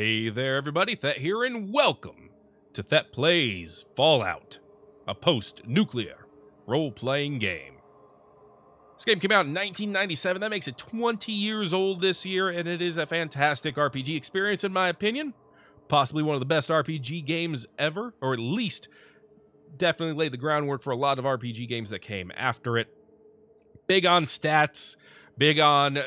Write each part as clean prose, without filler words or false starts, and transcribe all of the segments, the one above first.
Hey there, everybody. Thet here, and welcome to Thet Plays Fallout, a post-nuclear role-playing game. This game came out in 1997. That makes it 20 years old this year, and it is a fantastic RPG experience, in my opinion. Possibly one of the best RPG games ever, or at least definitely laid the groundwork for a lot of RPG games that came after it. Big on stats, big on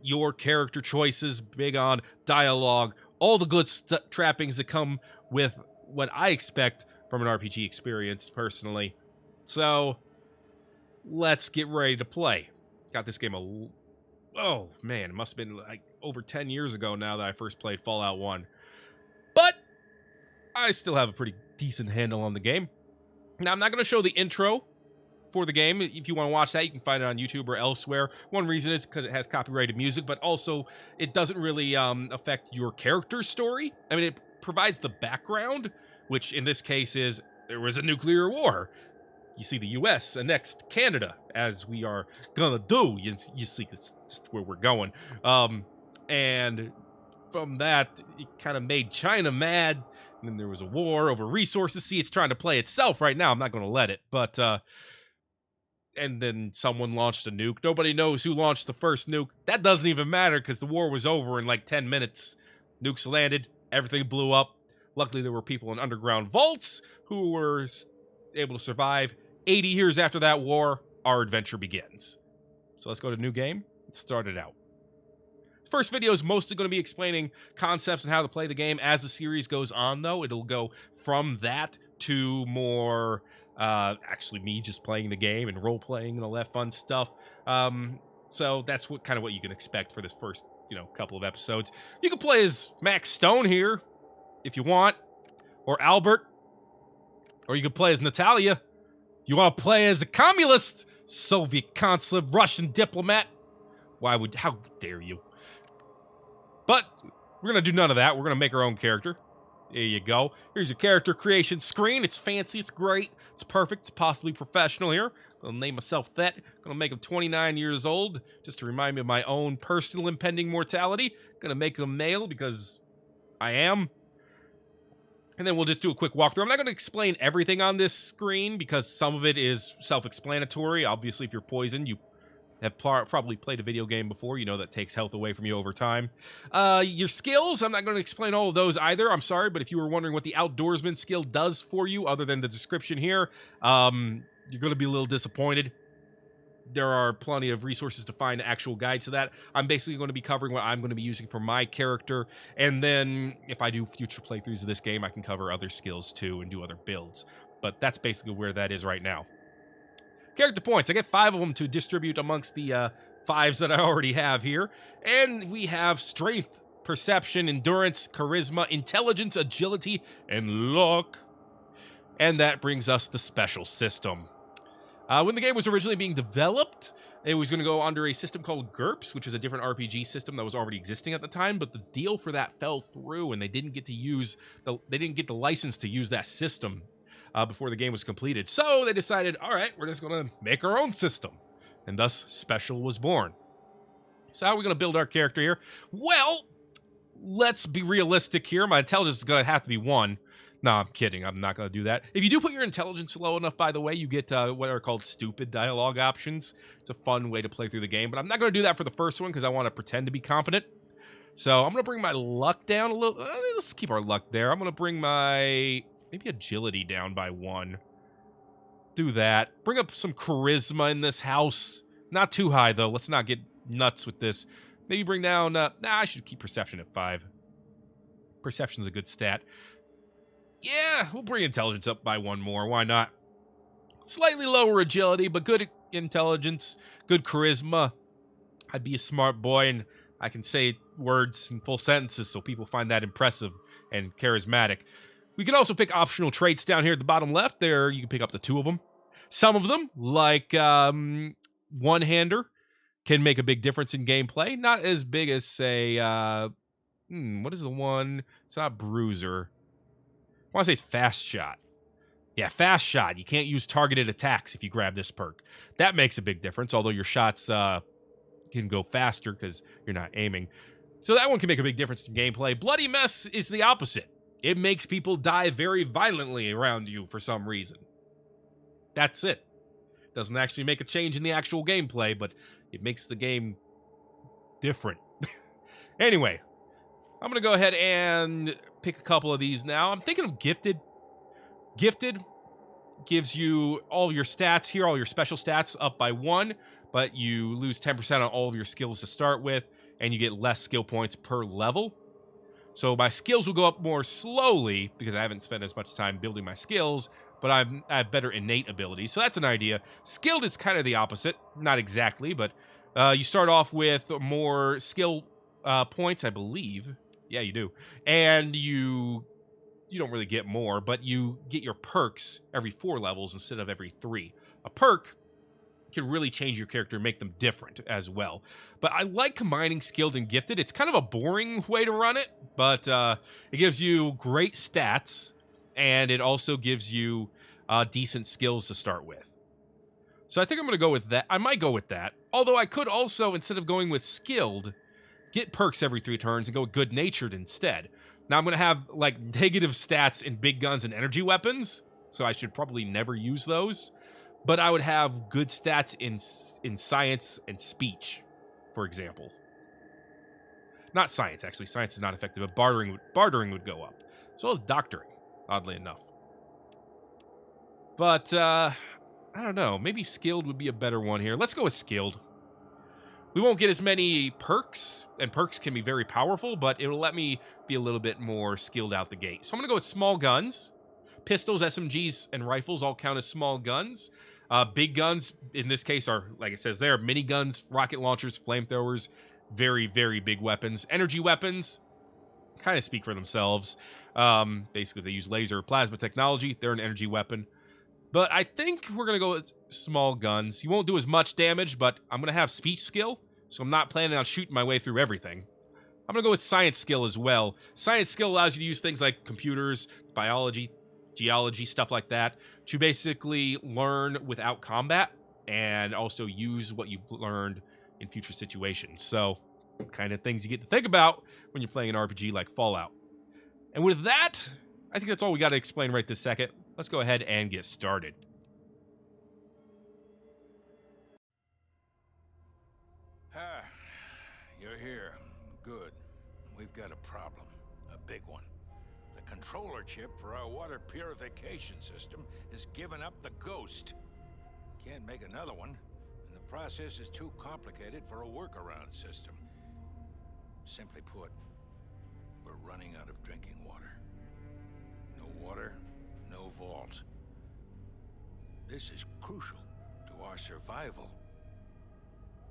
your character choices, big on dialogue, all the good trappings that come with what I expect from an RPG experience, personally. So, let's get ready to play. Got this game oh man, it must have been like over 10 years ago now that I first played Fallout 1. But I still have a pretty decent handle on the game. Now, I'm not going to show the intro for the game. If you want to watch that, you can find it on YouTube or elsewhere. One reason is because it has copyrighted music, but also it doesn't really affect your character's story. I mean, it provides the background, which in this case is there was a nuclear war. You see the U.S. annexed Canada, as we are gonna do. You see, it's just where we're going. And from that, it kind of made China mad. And then there was a war over resources. See, it's trying to play itself right now. I'm not going to let it. But, and then someone launched a nuke. Nobody knows who launched the first nuke. That doesn't even matter because the war was over in like 10 minutes. Nukes landed. Everything blew up. Luckily, there were people in underground vaults who were able to survive. 80 years after that war, our adventure begins. So let's go to new game. Let's start it out. First video is mostly going to be explaining concepts and how to play the game. As the series goes on, though, it'll go from that to more actually me just playing the game and role-playing and all that fun stuff. So that's kind of what you can expect for this first, couple of episodes. You can play as Max Stone here if you want, or Albert, or you can play as Natalia. You want to play as a communist, Soviet consulate, Russian diplomat. How dare you? But we're going to do none of that. We're going to make our own character. There you go. Here's your character creation screen. It's fancy. It's great. It's perfect. It's possibly professional here. I'm going to name myself Thet. Going to make him 29 years old, just to remind me of my own personal impending mortality. Going to make him male because I am. And then we'll just do a quick walkthrough. I'm not going to explain everything on this screen because some of it is self-explanatory. Obviously, if you're poisoned, you have probably played a video game before. You know that takes health away from you over time. Your skills, I'm not going to explain all of those either. I'm sorry, but if you were wondering what the outdoorsman skill does for you, other than the description here, you're going to be a little disappointed. There are plenty of resources to find actual guides to that. I'm basically going to be covering what I'm going to be using for my character, and then if I do future playthroughs of this game, I can cover other skills too and do other builds. But that's basically where that is right now. Character points. I get 5 of them to distribute amongst the 5s that I already have here. And we have strength, perception, endurance, charisma, intelligence, agility, and luck. And that brings us the special system. When the game was originally being developed, it was going to go under a system called GURPS, which is a different RPG system that was already existing at the time. But the deal for that fell through, and they didn't get the license to use that system before the game was completed. So they decided, all right, we're just going to make our own system. And thus, Special was born. So how are we going to build our character here? Well, let's be realistic here. My intelligence is going to have to be 1. No, I'm kidding. I'm not going to do that. If you do put your intelligence low enough, by the way, you get what are called stupid dialogue options. It's a fun way to play through the game. But I'm not going to do that for the first one because I want to pretend to be competent. So I'm going to bring my luck down a little. Let's keep our luck there. I'm going to bring my maybe agility down by 1. Do that. Bring up some charisma in this house. Not too high, though. Let's not get nuts with this. Maybe bring down... I should keep perception at 5. Perception's a good stat. Yeah, we'll bring intelligence up by 1 more. Why not? Slightly lower agility, but good intelligence, good charisma. I'd be a smart boy, and I can say words in full sentences, so people find that impressive and charismatic. We can also pick optional traits down here at the bottom left. There, you can pick up to 2 of them. Some of them, like one-hander, can make a big difference in gameplay. Not as big as, say, what is the one? It's not Bruiser. I want to say it's Fast Shot. Yeah, Fast Shot. You can't use targeted attacks if you grab this perk. That makes a big difference, although your shots can go faster because you're not aiming. So that one can make a big difference in gameplay. Bloody Mess is the opposite. It makes people die very violently around you for some reason. That's it. Doesn't actually make a change in the actual gameplay, but it makes the game different. Anyway, I'm going to go ahead and pick a couple of these now. I'm thinking of Gifted. Gifted gives you all your stats here, all your special stats up by 1, but you lose 10% on all of your skills to start with, and you get less skill points per level. So my skills will go up more slowly because I haven't spent as much time building my skills, but I have better innate abilities. So that's an idea. Skilled is kind of the opposite. Not exactly, but you start off with more skill points, I believe. Yeah, you do. And you don't really get more, but you get your perks every 4 levels instead of every 3. A perk can really change your character and make them different as well. But I like combining skilled and gifted. It's kind of a boring way to run it, but it gives you great stats, and it also gives you decent skills to start with. So I think I'm going to go with that. I might go with that. Although I could also, instead of going with skilled, get perks every 3 turns and go good-natured instead. Now I'm going to have like negative stats in big guns and energy weapons, so I should probably never use those. But I would have good stats in science and speech, for example. Not science, actually. Science is not effective, but bartering would go up. As well as doctoring, oddly enough. But, I don't know. Maybe skilled would be a better one here. Let's go with skilled. We won't get as many perks, and perks can be very powerful, but it'll let me be a little bit more skilled out the gate. So I'm going to go with small guns. Pistols, SMGs, and rifles all count as small guns. Big guns, in this case, are, like it says there, miniguns, rocket launchers, flamethrowers, very, very big weapons. Energy weapons kind of speak for themselves. Basically, if they use laser or plasma technology, they're an energy weapon. But I think we're going to go with small guns. You won't do as much damage, but I'm going to have speech skill, so I'm not planning on shooting my way through everything. I'm going to go with science skill as well. Science skill allows you to use things like computers, biology, geology, stuff like that, to basically learn without combat and also use what you've learned in future situations. So, kind of things you get to think about when you're playing an RPG like Fallout. And with that, I think that's all we got to explain right this second. Let's go ahead and get started. Ah, you're here. Good. We've got a problem. A big one. The controller chip for our water purification system has given up the ghost. Can't make another one, and the process is too complicated for a workaround system. Simply put, we're running out of drinking water. No water, no vault. This is crucial to our survival.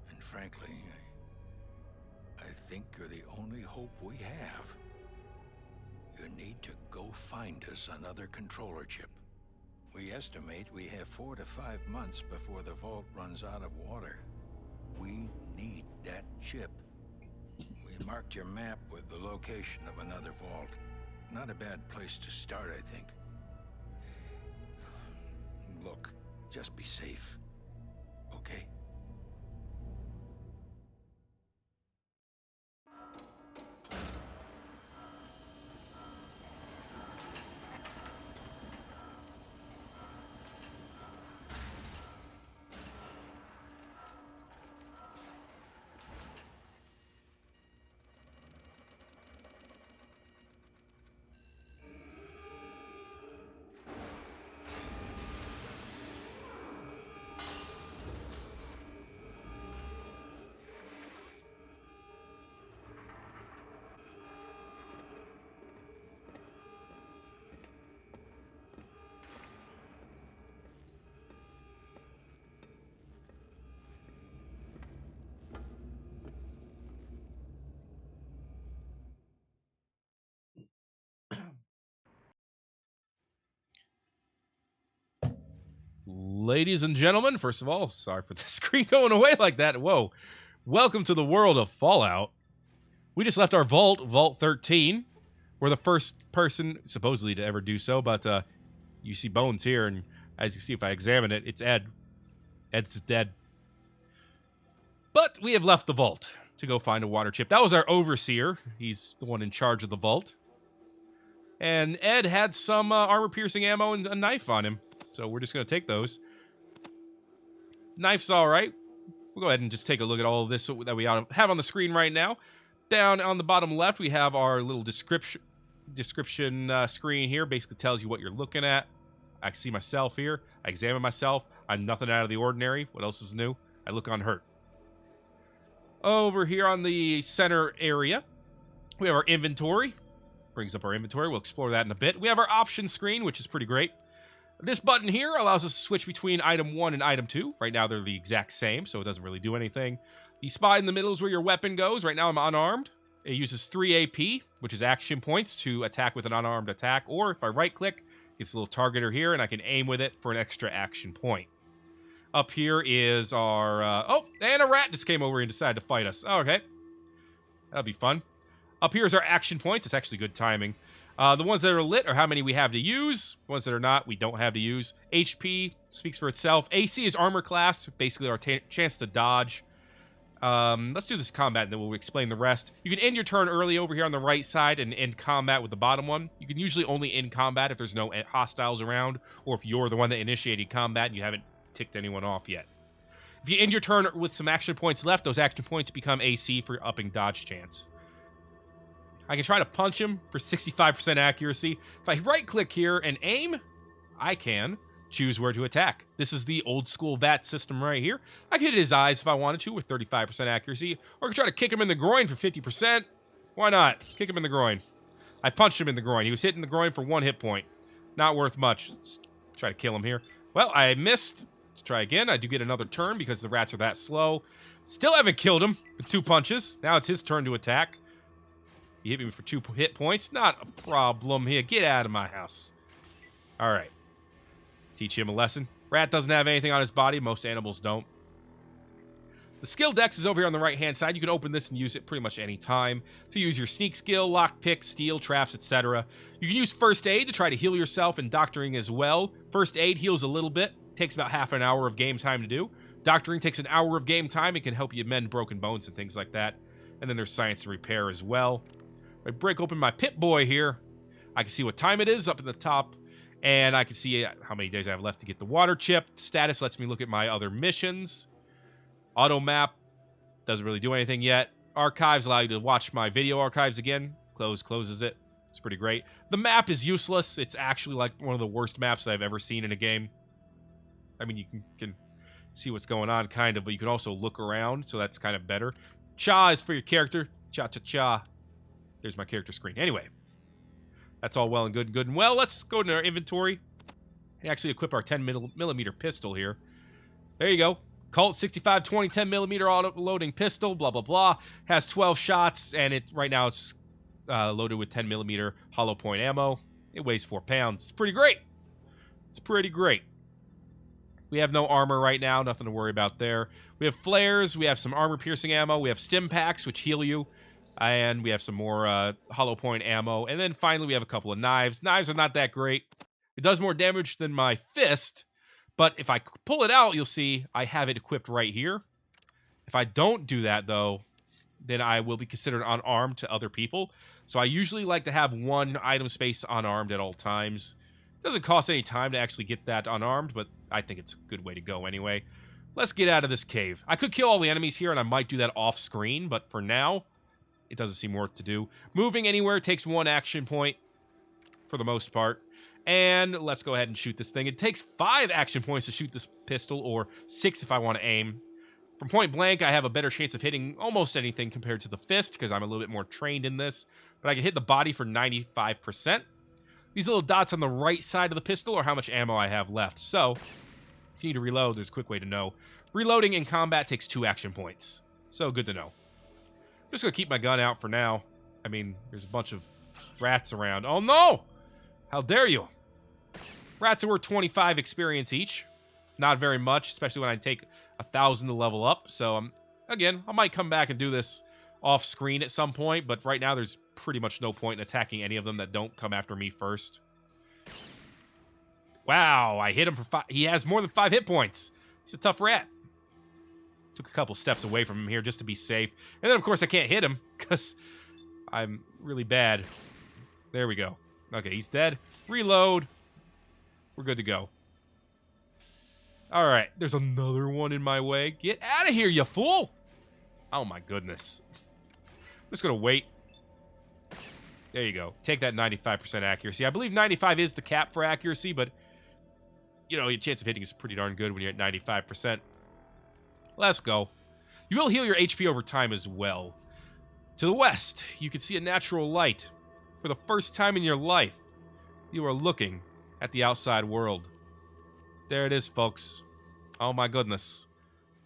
And frankly, I think you're the only hope we have. You need to go find us another controller chip. We estimate we have 4 to 5 months before the vault runs out of water. We need that chip. We marked your map with the location of another vault. Not a bad place to start, I think. Look, just be safe, okay? Ladies and gentlemen, first of all, sorry for the screen going away like that. Whoa. Welcome to the world of Fallout. We just left our vault, Vault 13. We're the first person, supposedly, to ever do so, but you see bones here, and as you see, if I examine it, it's Ed. Ed's dead. But we have left the vault to go find a water chip. That was our overseer. He's the one in charge of the vault. And Ed had some armor-piercing ammo and a knife on him. So we're just going to take those. Knife's all right. We'll go ahead and just take a look at all of this that we have on the screen right now. Down on the bottom left, we have our little description screen here. Basically tells you what you're looking at. I can see myself here. I examine myself. I'm nothing out of the ordinary. What else is new? I look unhurt. Over here on the center area, we have our inventory. Brings up our inventory. We'll explore that in a bit. We have our options screen, which is pretty great. This button here allows us to switch between item 1 and item 2. Right now, they're the exact same, so it doesn't really do anything. The spot in the middle is where your weapon goes. Right now, I'm unarmed. It uses 3 AP, which is action points, to attack with an unarmed attack. Or if I right-click, it gets a little targeter here, and I can aim with it for an extra action point. Up here is our... oh, and a rat just came over and decided to fight us. Oh, okay. That'll be fun. Up here is our action points. It's actually good timing. The ones that are lit are how many we have to use. The ones that are not, we don't have to use. HP speaks for itself. AC is armor class, basically our chance to dodge. Let's do this combat, and then we'll explain the rest. You can end your turn early over here on the right side and end combat with the bottom one. You can usually only end combat if there's no hostiles around, or if you're the one that initiated combat and you haven't ticked anyone off yet. If you end your turn with some action points left, those action points become AC for upping dodge chance. I can try to punch him for 65% accuracy. If I right-click here and aim, I can choose where to attack. This is the old-school VAT system right here. I could hit his eyes if I wanted to with 35% accuracy, or I could try to kick him in the groin for 50%. Why not? Kick him in the groin. I punched him in the groin. He was hitting the groin for 1 hit point. Not worth much. Let's try to kill him here. Well, I missed. Let's try again. I do get another turn because the rats are that slow. Still haven't killed him with 2 punches. Now it's his turn to attack. He hit me for 2 hit points. Not a problem here. Get out of my house. All right. Teach him a lesson. Rat doesn't have anything on his body. Most animals don't. The skill dex is over here on the right-hand side. You can open this and use it pretty much any time to use your sneak skill, lockpick, steal, traps, etc. You can use first aid to try to heal yourself, and doctoring as well. First aid heals a little bit. Takes about half an hour of game time to do. Doctoring takes an hour of game time. It can help you mend broken bones and things like that. And then there's science and repair as well. I break open my Pip-Boy here. I can see what time it is up in the top, and I can see how many days I have left to get the water chip. Status lets me look at my other missions. Auto map doesn't really do anything yet. Archives allow you to watch my video archives again. Closes it. It's pretty great. The map is useless. It's actually like one of the worst maps that I've ever seen in a game. I mean, you can see what's going on, kind of, but you can also look around, so that's kind of better. Cha is for your character. Cha-cha-cha. There's my character screen. Anyway, that's all well and good and well. Let's go to our inventory and actually equip our 10mm pistol here. There you go. Colt 65-20 10mm auto-loading pistol, blah, blah, blah. Has 12 shots, and right now it's loaded with 10mm hollow point ammo. It weighs 4 pounds. It's pretty great. It's pretty great. We have no armor right now. Nothing to worry about there. We have flares. We have some armor-piercing ammo. We have stim packs, which heal you. And we have some more hollow point ammo. And then finally, we have a couple of knives. Knives are not that great. It does more damage than my fist. But if I pull it out, you'll see I have it equipped right here. If I don't do that, though, then I will be considered unarmed to other people. So I usually like to have 1 item space unarmed at all times. It doesn't cost any time to actually get that unarmed, but I think it's a good way to go anyway. Let's get out of this cave. I could kill all the enemies here, and I might do that off screen, but for now, it doesn't seem worth to do. Moving anywhere takes 1 action point for the most part. And let's go ahead and shoot this thing. It takes 5 action points to shoot this pistol, or 6 if I want to aim. From point blank, I have a better chance of hitting almost anything compared to the fist, because I'm a little bit more trained in this. But I can hit the body for 95%. These little dots on the right side of the pistol are how much ammo I have left. So, if you need to reload, there's a quick way to know. Reloading in combat takes 2 action points. So, good to know. I'm just going to keep my gun out for now. I mean, there's a bunch of rats around. Oh, no! How dare you? Rats are worth 25 experience each. Not very much, especially when I take 1,000 to level up. So, again, I might come back and do this off screen at some point, but right now there's pretty much no point in attacking any of them that don't come after me first. Wow, I hit him for 5. He has more than 5 hit points. He's a tough rat. Took a couple steps away from him here just to be safe. And then, of course, I can't hit him because I'm really bad. There we go. Okay, he's dead. Reload. We're good to go. All right, there's another one in my way. Get out of here, you fool! Oh, my goodness. I'm just going to wait. There you go. Take that 95% accuracy. I believe 95 is the cap for accuracy, but, you know, your chance of hitting is pretty darn good when you're at 95%. Let's go. You will heal your HP over time as well. To the west, you can see a natural light. For the first time in your life, you are looking at the outside world. There it is, folks. Oh my goodness.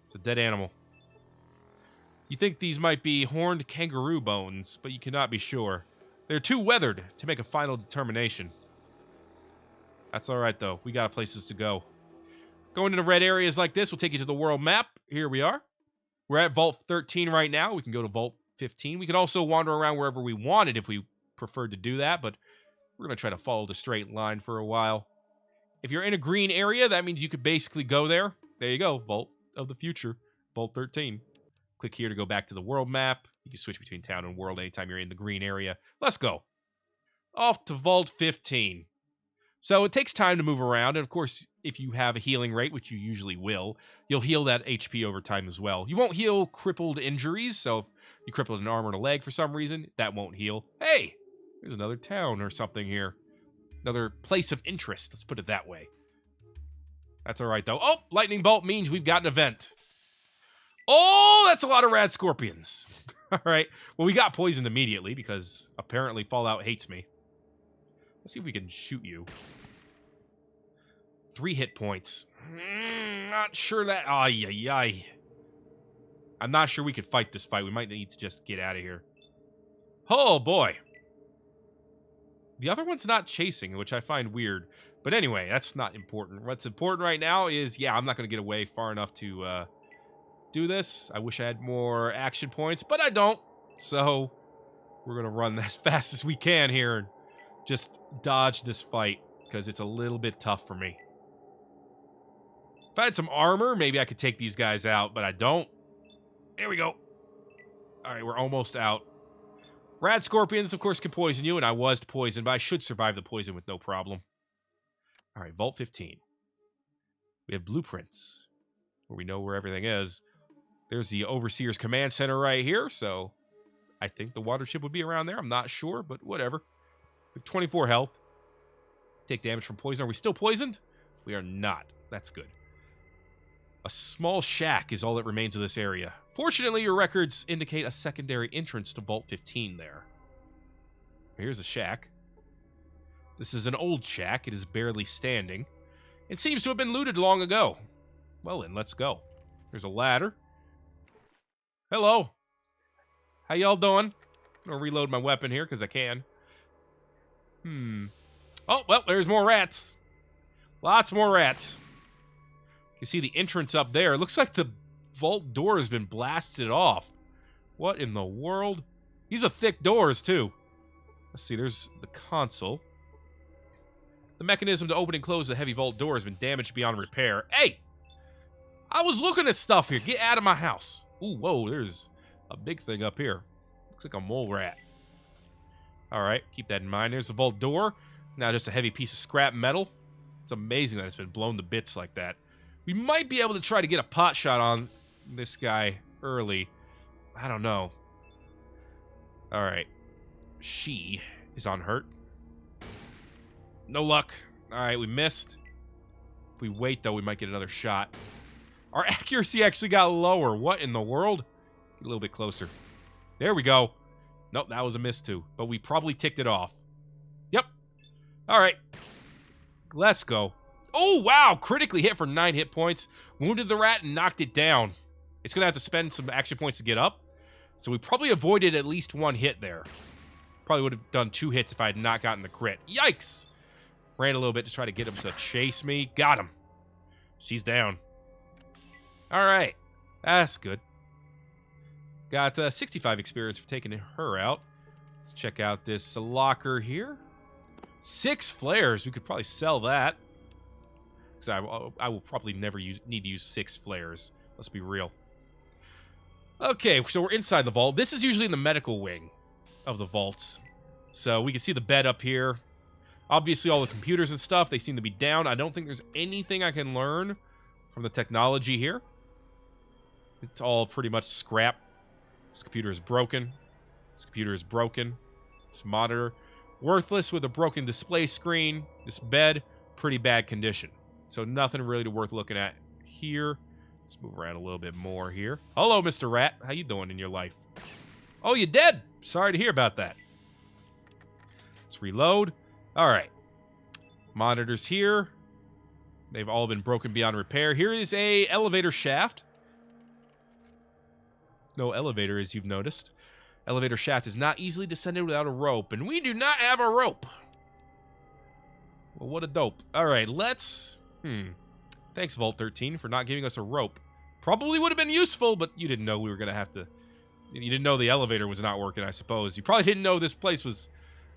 It's a dead animal. You think these might be horned kangaroo bones, but you cannot be sure. They're too weathered to make a final determination. That's alright, though. We got places to go. Going into red areas like this will take you to the world map. Here we are. We're at Vault 13 right now. We can go to Vault 15. We can also wander around wherever we wanted if we preferred to do that, but we're going to try to follow the straight line for a while. If you're in a green area, that means you could basically go there. There you go. Vault of the future. Vault 13. Click here to go back to the world map. You can switch between town and world anytime you're in the green area. Let's go. Off to Vault 15. So it takes time to move around, and of course, if you have a healing rate, which you usually will, you'll heal that HP over time as well. You won't heal crippled injuries, so if you crippled an arm or a leg for some reason, that won't heal. Hey, there's another town or something here. Another place of interest, let's put it that way. That's all right, though. Oh, lightning bolt means we've got an event. Oh, that's a lot of rad scorpions. All right, well, we got poisoned immediately because apparently Fallout hates me. Let's see if we can shoot you. 3 hit points. Not sure that... Ay. I'm not sure we could fight this fight. We might need to just get out of here. Oh, boy. The other one's not chasing, which I find weird. But anyway, that's not important. What's important right now is, yeah, I'm not going to get away far enough to do this. I wish I had more action points, but I don't. So we're going to run as fast as we can here and just dodge this fight because it's a little bit tough for me. If I had some armor, maybe I could take these guys out, but I don't. There we go. All right, we're almost out. Rad scorpions, of course, can poison you, and I was poisoned, but I should survive the poison with no problem. All right, Vault 15. We have blueprints where we know where everything is. There's the Overseer's Command Center right here, so I think the water chip would be around there. I'm not sure, but whatever. We have 24 health. Take damage from poison. Are we still poisoned? We are not. That's good. A small shack is all that remains of this area. Fortunately, your records indicate a secondary entrance to Vault 15 there. Here's a shack. This is an old shack. It is barely standing. It seems to have been looted long ago. Well then, let's go. There's a ladder. Hello. How y'all doing? I'm gonna reload my weapon here because I can. Oh, well, there's more rats. Lots more rats. You see the entrance up there. It looks like the vault door has been blasted off. What in the world? These are thick doors, too. Let's see, there's the console. The mechanism to open and close the heavy vault door has been damaged beyond repair. Hey! I was looking at stuff here. Get out of my house. Ooh, whoa, there's a big thing up here. Looks like a mole rat. Alright, keep that in mind. There's the vault door. Now just a heavy piece of scrap metal. It's amazing that it's been blown to bits like that. We might be able to try to get a pot shot on this guy early. I don't know. Alright. She is unhurt. No luck. Alright, we missed. If we wait, though, we might get another shot. Our accuracy actually got lower. What in the world? Get a little bit closer. There we go. Nope, that was a miss, too. But we probably ticked it off. Yep. Alright. Let's go. Oh, wow. Critically hit for 9 hit points. Wounded the rat and knocked it down. It's going to have to spend some action points to get up. So we probably avoided at least 1 hit there. Probably would have done 2 hits if I had not gotten the crit. Yikes. Ran a little bit to try to get him to chase me. Got him. She's down. All right. That's good. Got 65 experience for taking her out. Let's check out this locker here. 6 flares. We could probably sell that. Because I will probably never need to use 6 flares. Let's be real. Okay, so we're inside the vault. This is usually in the medical wing of the vaults. So we can see the bed up here. Obviously, all the computers and stuff, they seem to be down. I don't think there's anything I can learn from the technology here. It's all pretty much scrap. This computer is broken. This computer is broken. This monitor, worthless with a broken display screen. This bed, pretty bad condition. So nothing really worth looking at here. Let's move around a little bit more here. Hello, Mr. Rat. How you doing in your life? Oh, you dead? Sorry to hear about that. Let's reload. All right. Monitors here. They've all been broken beyond repair. Here is a elevator shaft. No elevator, as you've noticed. Elevator shaft is not easily descended without a rope, and we do not have a rope. Well, what a dope. All right, let's... Thanks, Vault 13, for not giving us a rope. Probably would have been useful, but you didn't know we were going to have to... You didn't know the elevator was not working, I suppose. You probably didn't know this place was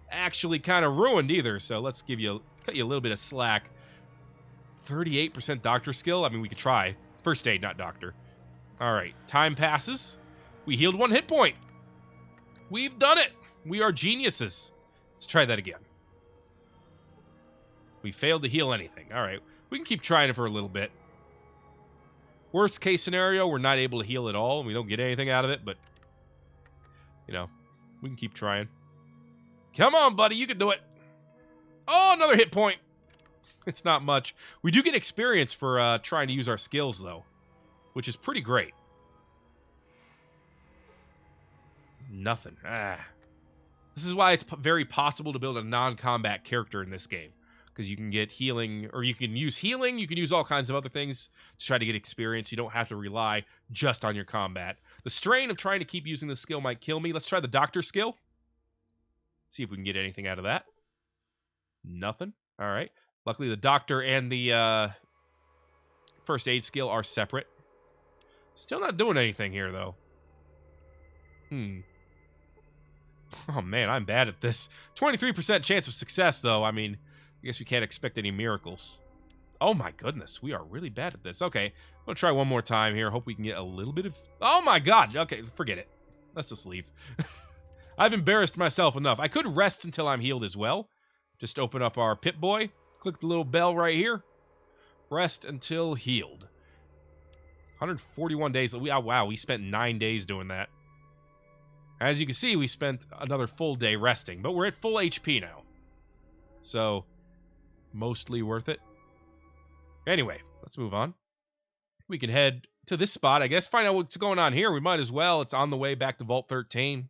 actually kind of ruined either, so let's cut you a little bit of slack. 38% doctor skill? I mean, we could try. First aid, not doctor. All right, time passes. We healed 1 hit point. We've done it. We are geniuses. Let's try that again. We failed to heal anything. All right, we can keep trying it for a little bit. Worst case scenario, we're not able to heal at all, and we don't get anything out of it, but, you know, we can keep trying. Come on, buddy, you can do it. Oh, another hit point. It's not much. We do get experience for trying to use our skills, though, which is pretty great. Nothing. This is why it's very possible to build a non-combat character in this game. Because you can get healing, or you can use healing, you can use all kinds of other things to try to get experience. You don't have to rely just on your combat. The strain of trying to keep using the skill might kill me. Let's try the doctor skill. See if we can get anything out of that. Nothing. All right. Luckily, the doctor and the first aid skill are separate. Still not doing anything here, though. Oh, man, I'm bad at this. 23% chance of success, though. I mean, I guess we can't expect any miracles. Oh, my goodness. We are really bad at this. Okay, I'm going to try one more time here. Hope we can get a little bit of... Oh, my God. Okay, forget it. Let's just leave. I've embarrassed myself enough. I could rest until I'm healed as well. Just open up our Pip-Boy. Click the little bell right here. Rest until healed. 141 days. Wow, we spent 9 days doing that. As you can see, we spent another full day resting, but we're at full HP now. So, mostly worth it. Anyway, let's move on. We can head to this spot, I guess, find out what's going on here. We might as well. It's on the way back to Vault 13.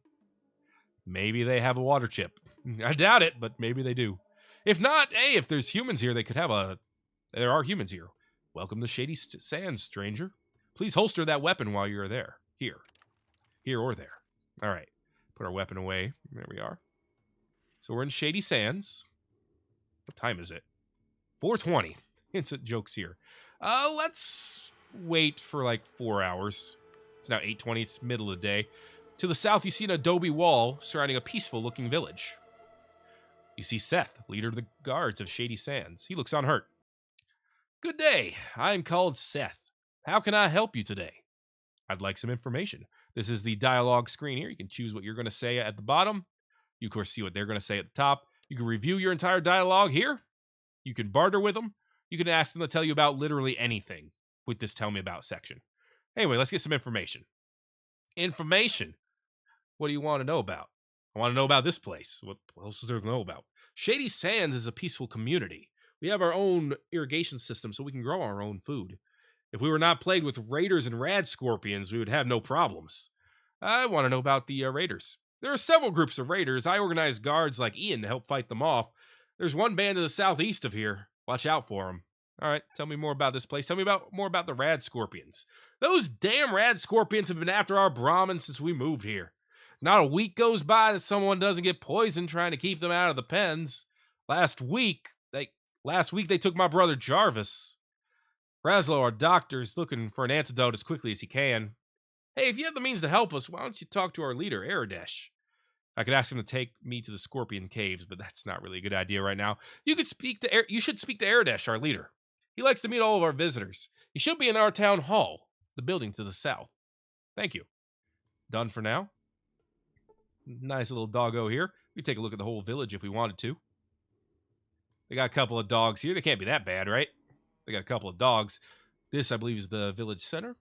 Maybe they have a water chip. I doubt it, but maybe they do. If not, hey, if there's humans here, they could have a... There are humans here. Welcome to Shady Sands, stranger. Please holster that weapon while you're there. Here. Here or there. All right. Put our weapon away. There we are. So we're in Shady Sands. What time is it? 4:20. Instant jokes here. Let's wait for like 4 hours. It's now 8:20. It's middle of the day. To the south, you see an adobe wall surrounding a peaceful-looking village. You see Thet, leader of the guards of Shady Sands. He looks unhurt. Good day. I am called Thet. How can I help you today? I'd like some information. This is the dialogue screen here. You can choose what you're going to say at the bottom. You, of course, see what they're going to say at the top. You can review your entire dialogue here. You can barter with them. You can ask them to tell you about literally anything with this Tell Me About section. Anyway, let's get some information. Information? What do you want to know about? I want to know about this place. What else is there to know about? Shady Sands is a peaceful community. We have our own irrigation system so we can grow our own food. If we were not plagued with raiders and rad scorpions, we would have no problems. I want to know about the raiders. There are several groups of raiders. I organize guards like Ian to help fight them off. There's one band to the southeast of here. Watch out for them. All right, tell me more about this place. Tell me more about the rad scorpions. Those damn rad scorpions have been after our Brahmins since we moved here. Not a week goes by that someone doesn't get poisoned trying to keep them out of the pens. Last week they took my brother Jarvis. Braslow, our doctor, is looking for an antidote as quickly as he can. Hey, if you have the means to help us, why don't you talk to our leader, Aradesh? I could ask him to take me to the Scorpion Caves, but that's not really a good idea right now. You should speak to Aradesh, our leader. He likes to meet all of our visitors. He should be in our town hall, the building to the south. Thank you. done for now. Nice little doggo here. We take a look at the whole village if we wanted to. They got a couple of dogs here. They can't be that bad, right? They got a couple of dogs. This, I believe, is the village center.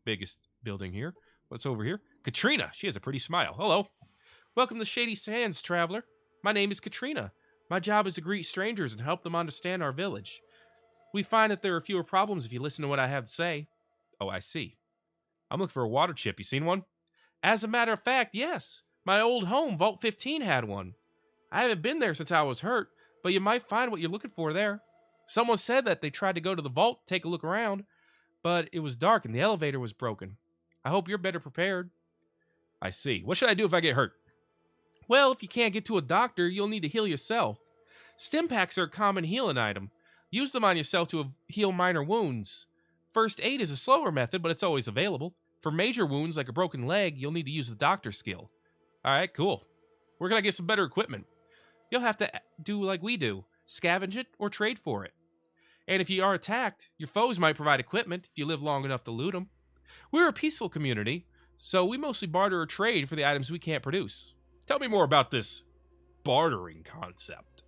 Biggest building here. What's over here? Katrina. She has a pretty smile. Hello. Welcome to Shady Sands, traveler. My name is Katrina. My job is to greet strangers and help them understand our village. We find that there are fewer problems if you listen to what I have to say. Oh, I see. I'm looking for a water chip. You seen one? As a matter of fact, yes. My old home, Vault 15, had one. I haven't been there since I was hurt, but you might find what you're looking for there. Someone said that they tried to go to the vault, take a look around, but it was dark and the elevator was broken. I hope you're better prepared. I see. What should I do if I get hurt? Well, if you can't get to a doctor, you'll need to heal yourself. Stim packs are a common healing item. Use them on yourself to heal minor wounds. First aid is a slower method, but it's always available. For major wounds, like a broken leg, you'll need to use the doctor's skill. Alright, cool. Where can I get some better equipment? You'll have to do like we do. Scavenge it or trade for it. And if you are attacked, your foes might provide equipment if you live long enough to loot them. We're a peaceful community, so we mostly barter or trade for the items we can't produce. Tell me more about this bartering concept.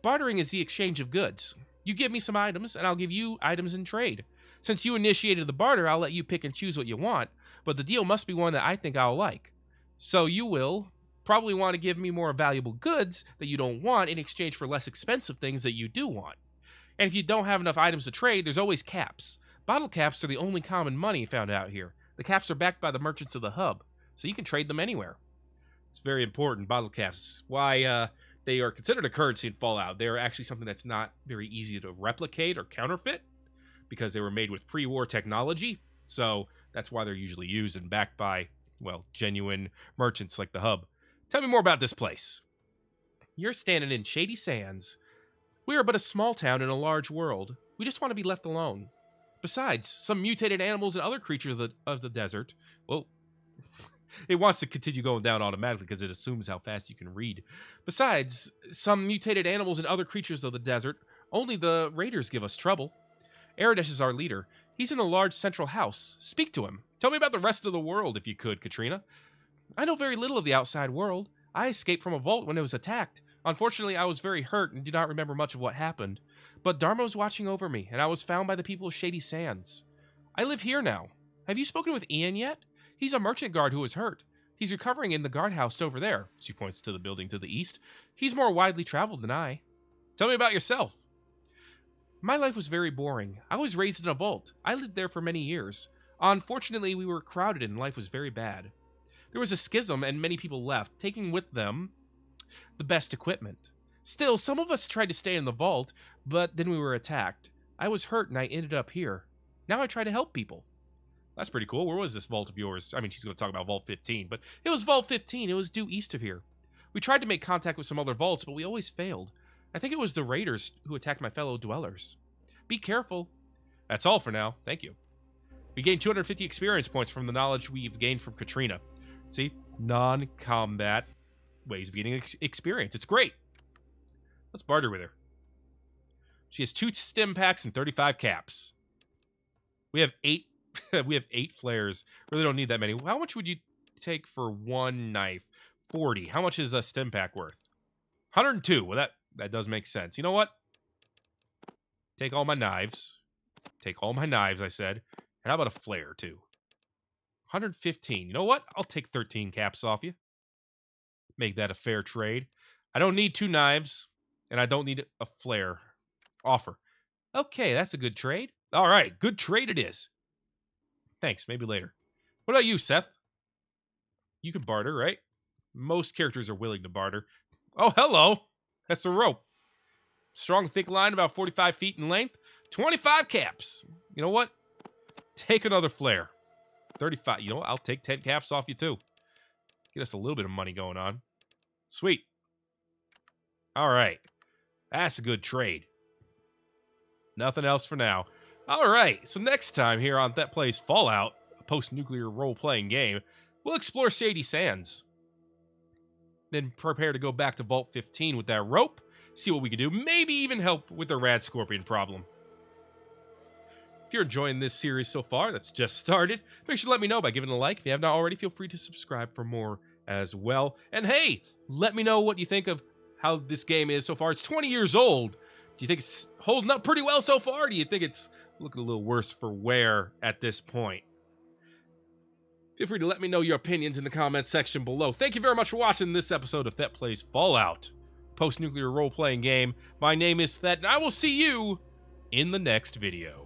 Bartering is the exchange of goods. You give me some items, and I'll give you items in trade. Since you initiated the barter, I'll let you pick and choose what you want, but the deal must be one that I think I'll like. So you will probably want to give me more valuable goods that you don't want in exchange for less expensive things that you do want. And if you don't have enough items to trade, there's always caps. Bottle caps are the only common money found out here. The caps are backed by the merchants of the hub, so you can trade them anywhere. It's very important, bottle caps. Why they are considered a currency in Fallout. They're actually something that's not very easy to replicate or counterfeit because they were made with pre-war technology. So that's why they're usually used and backed by, well, genuine merchants like the hub. Tell me more about this place. You're standing in Shady Sands. We are but a small town in a large world. We just want to be left alone. Besides, some mutated animals and other creatures of the desert, well, it wants to continue going down automatically because it assumes how fast you can read. Besides, some mutated animals and other creatures of the desert, only the raiders give us trouble. Aradesh is our leader. He's in a large central house. Speak to him. Tell me about the rest of the world, if you could, Katrina. I know very little of the outside world. I escaped from a vault when it was attacked. Unfortunately, I was very hurt and do not remember much of what happened. But Dharma was watching over me, and I was found by the people of Shady Sands. I live here now. Have you spoken with Ian yet? He's a merchant guard who was hurt. He's recovering in the guardhouse over there. She points to the building to the east. He's more widely traveled than I. Tell me about yourself. My life was very boring. I was raised in a vault. I lived there for many years. Unfortunately, we were crowded and life was very bad. There was a schism and many people left, taking with them the best equipment. Still, some of us tried to stay in the vault, but then we were attacked. I was hurt and I ended up here. Now I try to help people. That's pretty cool. Where was this vault of yours? I mean, she's going to talk about Vault 15, but it was Vault 15. It was due east of here. We tried to make contact with some other vaults, but we always failed. I think it was the raiders who attacked my fellow dwellers. Be careful. That's all for now. Thank you. We gained 250 experience points from the knowledge we've gained from Katrina. See? Non-combat ways of getting experience. It's great. Let's barter with her. She has 2 stim packs and 35 caps. We have 8 we have 8 flares. Really don't need that many. How much would you take for 1 knife? 40. How much is a stim pack worth? 102. Well, that does make sense. You know what? Take all my knives. Take all my knives, I said. And how about a flare, too? 115. You know what? I'll take 13 caps off you. Make that a fair trade. I don't need 2 knives, and I don't need a flare. Offer. Okay, that's a good trade. All right, good trade it is. Thanks, maybe later. What about you, Seth? You can barter, right? Most characters are willing to barter. Oh, hello. That's a rope. Strong, thick line, about 45 feet in length. 25 caps. You know what? Take another flare. 35. You know what? I'll take 10 caps off you, too. Get us a little bit of money going on. Sweet. All right. That's a good trade. Nothing else for now. All right. So next time here on Thet Plays Fallout, a post-nuclear role-playing game, we'll explore Shady Sands. Then prepare to go back to Vault 15 with that rope. See what we can do. Maybe even help with the Rad Scorpion problem. If you're enjoying this series so far that's just started, make sure to let me know by giving it a like. If you have not already, feel free to subscribe for more as well. And hey, let me know what you think of how this game is so far. It's 20 years old. Do you think it's holding up pretty well so far? Or do you think it's looking a little worse for wear at this point? Feel free to let me know your opinions in the comments section below. Thank you very much for watching this episode of Thet Plays Fallout, post-nuclear role-playing game. My name is Thet, and I will see you in the next video.